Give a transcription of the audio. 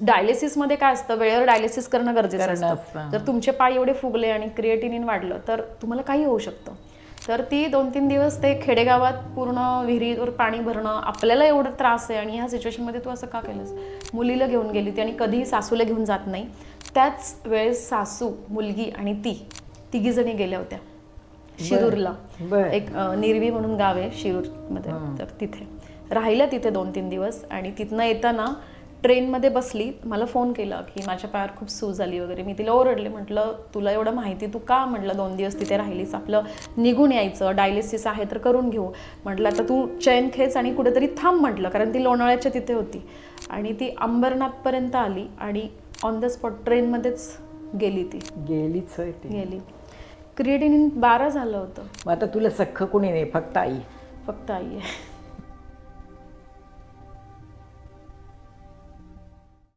डायलिसिसमध्ये काय असतं, वेळेवर डायलिसिस करणं गरजेचं असतं. असतं. जर तुमचे पाय एवढे फुगले आणि क्रिएटिनिन वाढलं तर तुम्हाला काही होऊ शकतं. तर ती 2-3 दिवस ते खेडेगावात पूर्ण विहिरीवर पाणी भरणं, आपल्याला एवढा त्रास आहे आणि ह्या सिच्युएशनमध्ये तू असं का केलंस. मुलीला घेऊन गेली ती आणि कधीही सासूला घेऊन जात नाही. त्याच वेळेस सासू, मुलगी आणि ती तिघीजणी गेल्या होत्या शिरूरला. बरं. एक निरवी म्हणून गाव आहे शिरूरमध्ये, तर तिथे राहिल्या तिथे 2-3 दिवस. आणि तिथनं येताना ट्रेनमध्ये बसली, मला फोन केला की माझ्या पायावर खूप सूज आली वगैरे. मी तिला ओरडले, म्हटलं तुला एवढं माहिती, तू का म्हटलं 2 दिवस तिथे राहिलीस, आपलं निघून यायचं, डायलिसिस आहे तर करून घेऊ म्हटलं, आता तू चैन खेच आणि कुठेतरी थांब म्हटलं, कारण ती लोणावळ्याच्या तिथे होती. आणि ती अंबरनाथपर्यंत आली आणि ऑन द स्पॉट ट्रेनमध्येच गेली. ती गेलीच होय ती. गेली. क्रिएटिनिन 12 झालं होतं. मग आता तुला सख्ख कोणी नाही, फक्त आई. फक्त आई आहे.